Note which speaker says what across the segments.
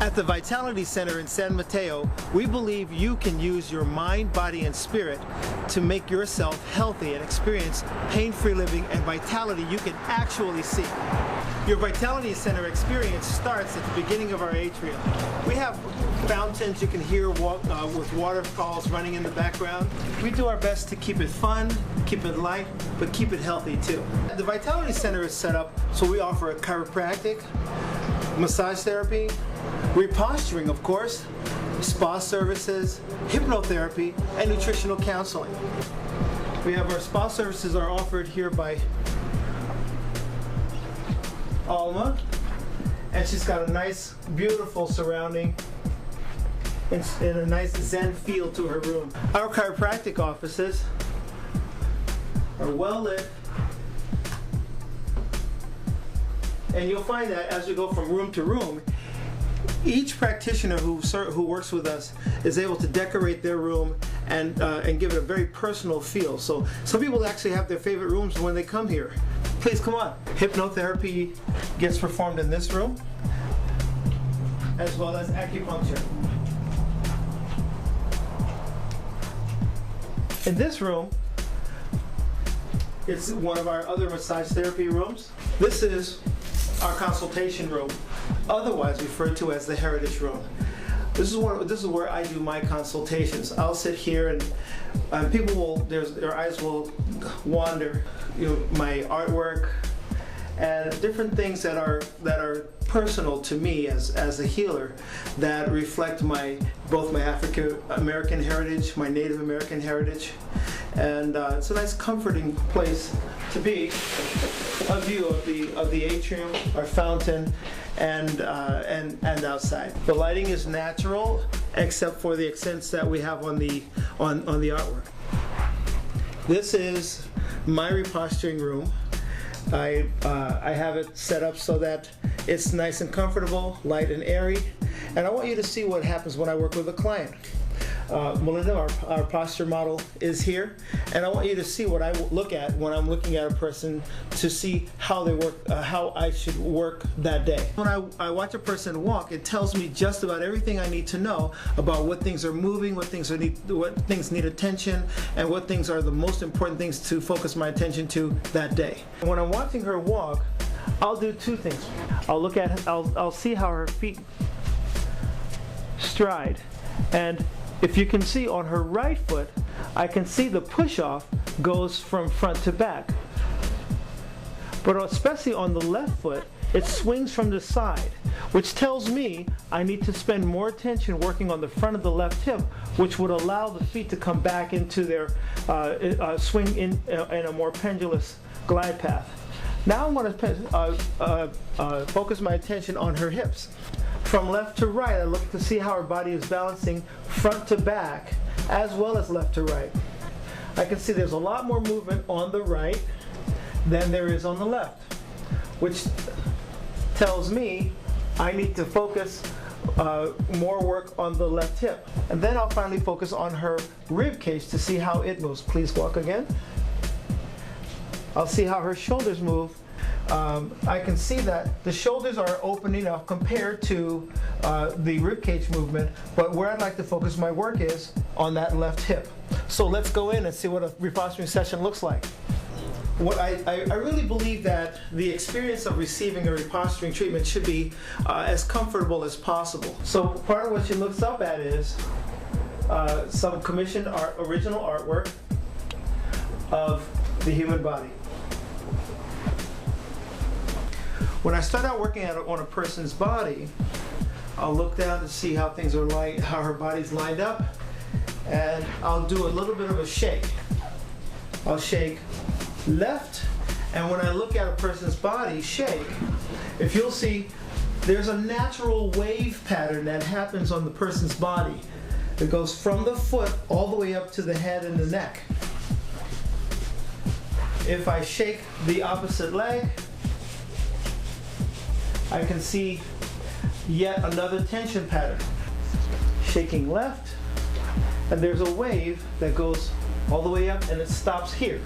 Speaker 1: At the Vitality Center in San Mateo, we believe you can use your mind, body, and spirit to make yourself healthy and experience pain-free living and vitality you can actually see. Your Vitality Center experience starts at the beginning of our atrium. We have fountains you can hear with waterfalls running in the background. We do our best to keep it fun, keep it light, but keep it healthy too. The Vitality Center is set up so we offer a chiropractic, massage therapy, reposturing, of course, spa services, hypnotherapy, and nutritional counseling. We have our spa services are offered here by Alma, and she's got a nice, beautiful surrounding and a nice zen feel to her room. Our chiropractic offices are well lit, and you'll find that as we go from room to room, each practitioner who works with us is able to decorate their room and give it a very personal feel. So some people actually have their favorite rooms when they come here. Please come on. Hypnotherapy gets performed in this room, as well as acupuncture. In this room, it's one of our other massage therapy rooms. This is our consultation room, otherwise referred to as the Heritage Room. This is where I do my consultations. I'll sit here and people will, their eyes will wander, my artwork and different things that are personal to me as a healer that reflect both my African American heritage, my Native American heritage, and it's a nice comforting place to be. A view of the atrium, our fountain, and outside. The lighting is natural, except for the accents that we have on the artwork. This is my reposturing room. I have it set up so that it's nice and comfortable, light and airy, and I want you to see what happens when I work with a client. Melinda, our posture model, is here, and I want you to see what I look at when I'm looking at a person to see how they work, how I should work that day. When I watch a person walk, it tells me just about everything I need to know about what things are moving, what things need attention, and what things are the most important things to focus my attention to that day. When I'm watching her walk, I'll do two things. I'll see how her feet stride, and if you can see on her right foot, I can see the push-off goes from front to back. But especially on the left foot, it swings from the side, which tells me I need to spend more attention working on the front of the left hip, which would allow the feet to come back into their swing in a more pendulous glide path. Now I'm going to focus my attention on her hips. From left to right, I look to see how her body is balancing front to back, as well as left to right. I can see there's a lot more movement on the right than there is on the left, which tells me I need to focus more work on the left hip. And then I'll finally focus on her rib cage to see how it moves. Please walk again. I'll see how her shoulders move. I can see that the shoulders are opening up compared to the ribcage movement, but where I'd like to focus my work is on that left hip. So let's go in and see what a reposturing session looks like. I really believe that the experience of receiving a reposturing treatment should be as comfortable as possible. So part of what she looks up at is some commissioned original artwork of the human body. When I start out working on a person's body, I'll look down to see how things are how her body's lined up, and I'll do a little bit of a shake. I'll shake left, and when I look at a person's body shake, if you'll see, there's a natural wave pattern that happens on the person's body. It goes from the foot all the way up to the head and the neck. If I shake the opposite leg, I can see yet another tension pattern. Shaking left, and there's a wave that goes all the way up and it stops here.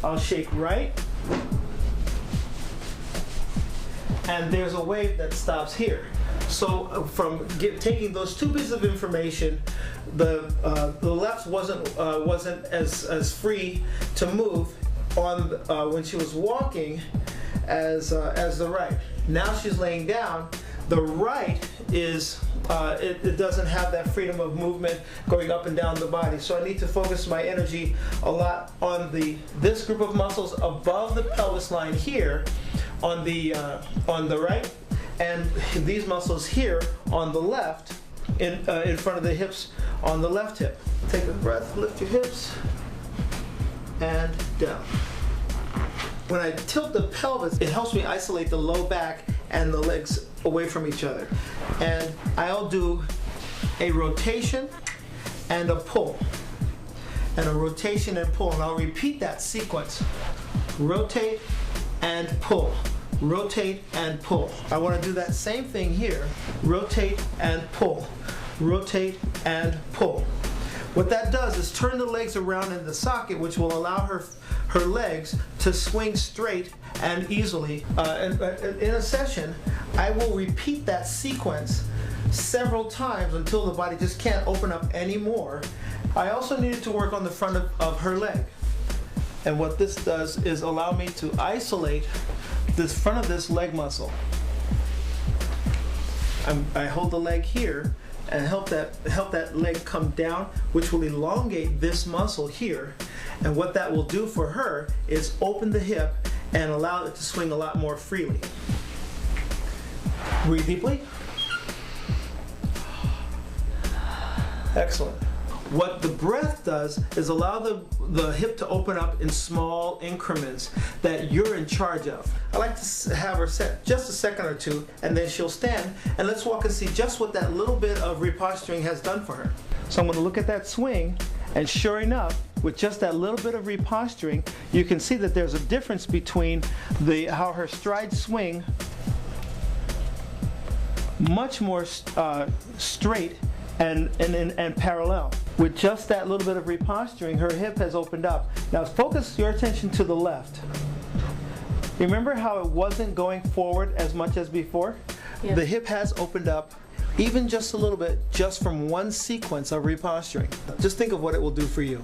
Speaker 1: I'll shake right, and there's a wave that stops here. So from taking those two pieces of information, the left wasn't as free to move on when she was walking as the right. Now she's laying down. The right is it doesn't have that freedom of movement going up and down the body. So I need to focus my energy a lot on this group of muscles above the pelvis line here on the right, and these muscles here on the left in front of the hips on the left hip. Take a breath, lift your hips, and down. When I tilt the pelvis, it helps me isolate the low back and the legs away from each other. And I'll do a rotation and a pull. And a rotation and pull. And I'll repeat that sequence. Rotate and pull. Rotate and pull. I want to do that same thing here. Rotate and pull. Rotate and pull. What that does is turn the legs around in the socket, which will allow her legs to swing straight and easily. In a session, I will repeat that sequence several times until the body just can't open up anymore. I also needed to work on the front of her leg. And what this does is allow me to isolate this front of this leg muscle. I hold the leg here and help that leg come down, which will elongate this muscle here. And what that will do for her is open the hip and allow it to swing a lot more freely. Breathe deeply. Excellent. What the breath does is allow the hip to open up in small increments that you're in charge of. I like to have her set just a second or two, and then she'll stand, and let's walk and see just what that little bit of reposturing has done for her. So I'm going to look at that swing, and sure enough, with just that little bit of reposturing, you can see that there's a difference between how her strides swing much more straight and parallel. With just that little bit of reposturing, her hip has opened up. Now focus your attention to the left. Remember how it wasn't going forward as much as before? Yeah. The hip has opened up even just a little bit, just from one sequence of reposturing. Just think of what it will do for you.